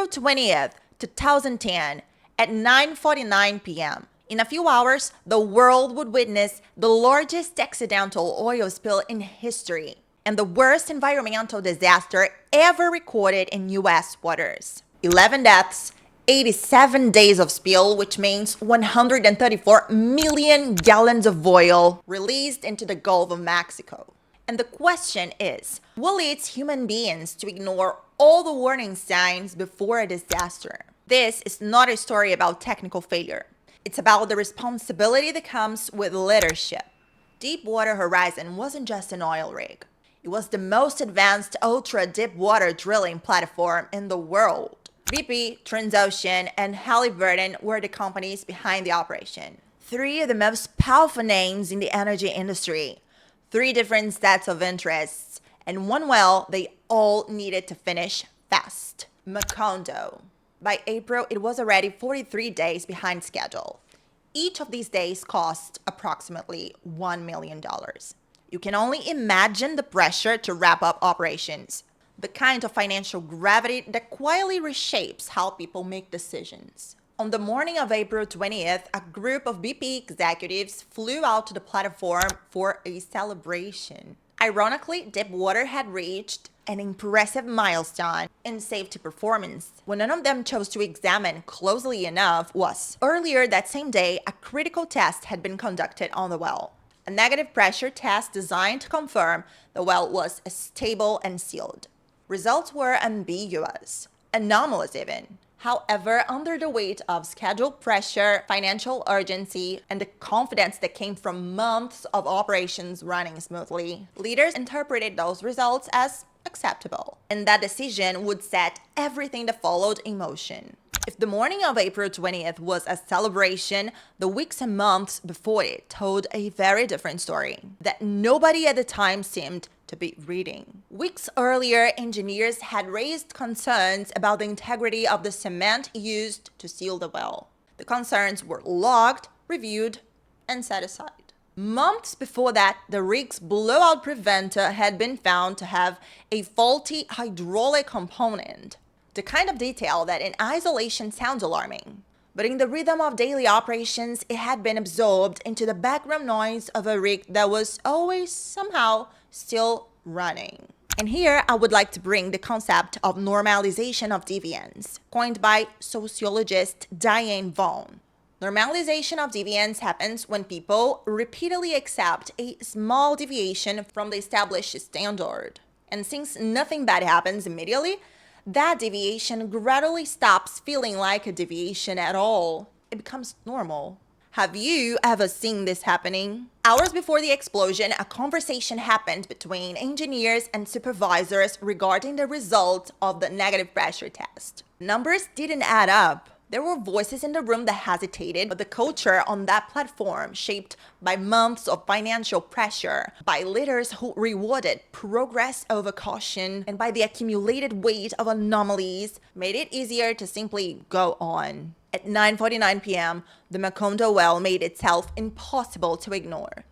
April 20th, 2010, at 9:49 p.m. In a few hours, the world would witness the largest accidental oil spill in history and the worst environmental disaster ever recorded in U.S. waters. 11 deaths, 87 days of spill, which means 134 million gallons of oil released into the Gulf of Mexico. And the question is, what leads human beings to ignore all the warning signs before a disaster? This is not a story about technical failure. It's about the responsibility that comes with leadership. Deepwater Horizon wasn't just an oil rig. It was the most advanced ultra-deepwater drilling platform in the world. BP, Transocean, and Halliburton were the companies behind the operation. Three of the most powerful names in the energy industry. Three different sets of interests, and one well they all needed to finish fast. Macondo. By April, it was already 43 days behind schedule. Each of these days cost approximately $1 million. You can only imagine the pressure to wrap up operations, the kind of financial gravity that quietly reshapes how people make decisions. On the morning of April 20th, a group of BP executives flew out to the platform for a celebration. Ironically, Deepwater had reached an impressive milestone in safety performance. What none of them chose to examine closely enough was, earlier that same day, a critical test had been conducted on the well. A negative pressure test designed to confirm the well was stable and sealed. Results were ambiguous, anomalous even. However, under the weight of scheduled pressure, financial urgency, and the confidence that came from months of operations running smoothly, leaders interpreted those results as acceptable, and that decision would set everything that followed in motion. If the morning of April 20th was a celebration, the weeks and months before it told a very different story that nobody at the time seemed to be reading. Weeks earlier, engineers had raised concerns about the integrity of the cement used to seal the well. The concerns were logged, reviewed, and set aside. Months before that, the rig's blowout preventer had been found to have a faulty hydraulic component. The kind of detail that in isolation sounds alarming. But in the rhythm of daily operations, it had been absorbed into the background noise of a rig that was always somehow still running. And here I would like to bring the concept of normalization of deviance, coined by sociologist Diane Vaughan. Normalization of deviance happens when people repeatedly accept a small deviation from the established standard. And since nothing bad happens immediately, that deviation gradually stops feeling like a deviation at all. It becomes normal. Have you ever seen this happening? Hours before the explosion, a conversation happened between engineers and supervisors regarding the results of the negative pressure test. Numbers didn't add up. There were voices in the room that hesitated, but the culture on that platform, shaped by months of financial pressure, by leaders who rewarded progress over caution, and by the accumulated weight of anomalies, made it easier to simply go on. At 9:49 p.m., the Macondo well made itself impossible to ignore.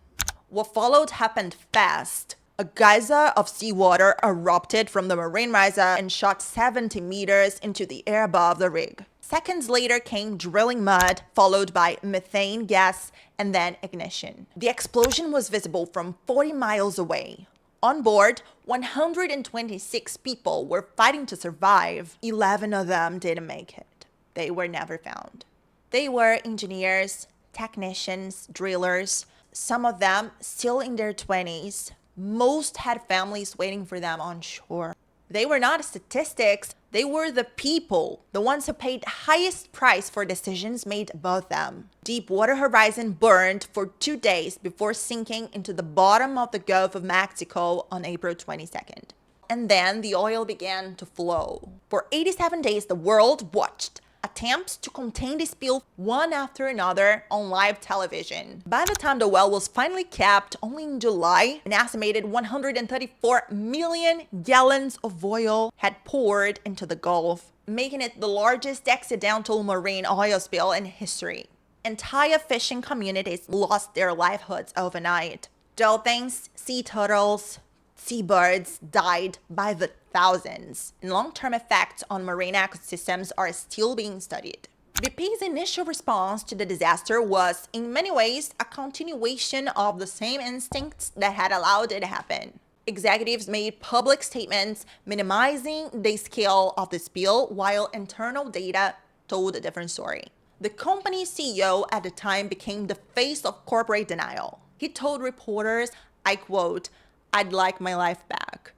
What followed happened fast. A geyser of seawater erupted from the marine riser and shot 70 meters into the air above the rig. Seconds later came drilling mud, followed by methane gas and then ignition. The explosion was visible from 40 miles away. On board, 126 people were fighting to survive. 11 of them didn't make it. They were never found. They were engineers, technicians, drillers, some of them still in their 20s. Most had families waiting for them on shore. They were not statistics, they were the people, the ones who paid the highest price for decisions made above them. Deepwater Horizon burned for 2 days before sinking into the bottom of the Gulf of Mexico on April 22nd. And then the oil began to flow. For 87 days, the world watched attempts to contain the spill one after another on live television. By the time the well was finally capped, only in July, an estimated 134 million gallons of oil had poured into the Gulf, making it the largest accidental marine oil spill in history. Entire fishing communities lost their livelihoods overnight. Dolphins, sea turtles, seabirds died by the thousands, and long-term effects on marine ecosystems are still being studied. BP's initial response to the disaster was, in many ways, a continuation of the same instincts that had allowed it to happen. Executives made public statements minimizing the scale of the spill, while internal data told a different story. The company's CEO at the time became the face of corporate denial. He told reporters, I quote, "I'd like my life back."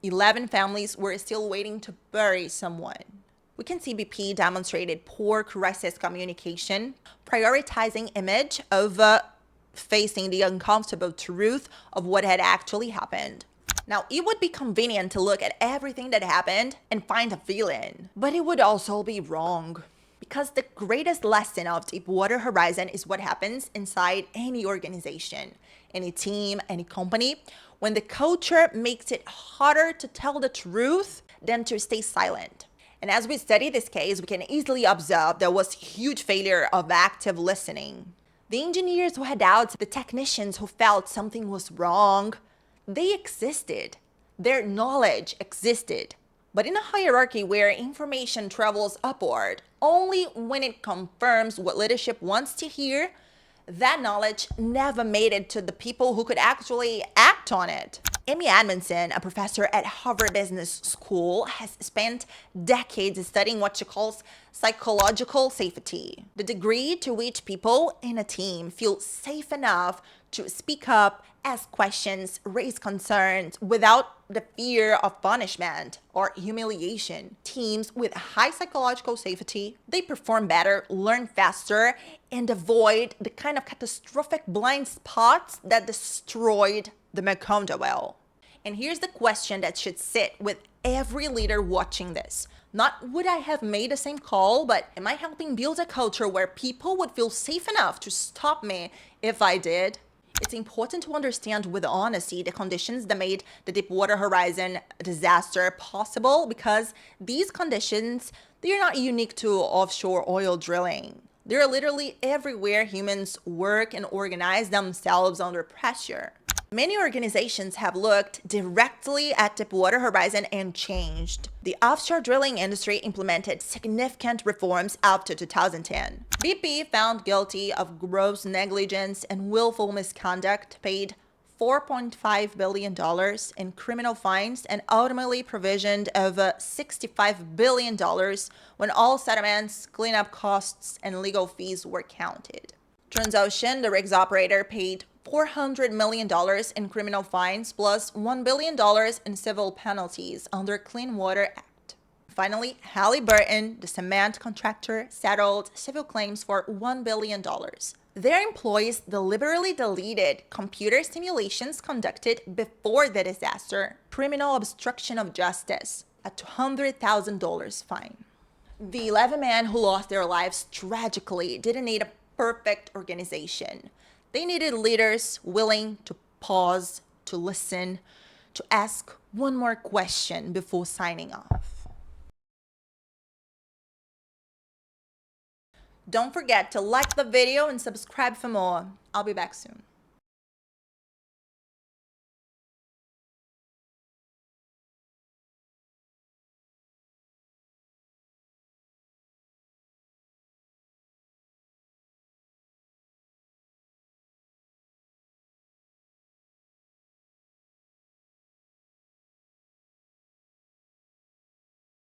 11 families were still waiting to bury someone. We can see BP demonstrated poor crisis communication, prioritizing image over facing the uncomfortable truth of what had actually happened. Now, it would be convenient to look at everything that happened and find a villain, but it would also be wrong. Because the greatest lesson of Deepwater Horizon is what happens inside any organization, any team, any company, when the culture makes it harder to tell the truth than to stay silent. And as we study this case, we can easily observe there was huge failure of active listening. The engineers who had doubts, the technicians who felt something was wrong, they existed. Their knowledge existed. But in a hierarchy where information travels upward, only when it confirms what leadership wants to hear, that knowledge never made it to the people who could actually act on it. Amy Edmondson, a professor at Harvard Business School, has spent decades studying what she calls psychological safety, the degree to which people in a team feel safe enough to speak up, ask questions, raise concerns without the fear of punishment or humiliation. Teams with high psychological safety, they perform better, learn faster, and avoid the kind of catastrophic blind spots that destroyed the Macondo well. And here's the question that should sit with every leader watching this. Not would I have made the same call, but am I helping build a culture where people would feel safe enough to stop me if I did? It's important to understand with honesty the conditions that made the Deepwater Horizon disaster possible, because these conditions, they're not unique to offshore oil drilling. They're literally everywhere humans work and organize themselves under pressure. Many organizations have looked directly at Deepwater Horizon and changed. The offshore drilling industry implemented significant reforms after 2010. BP, found guilty of gross negligence and willful misconduct, paid $4.5 billion in criminal fines and ultimately provisioned over $65 billion when all settlements, cleanup costs, and legal fees were counted. Transocean, the rig's operator, paid $400 million in criminal fines plus $1 billion in civil penalties under Clean Water Act. Finally, Halliburton, the cement contractor, settled civil claims for $1 billion. Their employees deliberately deleted computer simulations conducted before the disaster, criminal obstruction of justice, a $200,000 fine. The 11 men who lost their lives tragically didn't need a perfect organization. They needed leaders willing to pause, to listen, to ask one more question before signing off. Don't forget to like the video and subscribe for more. I'll be back soon.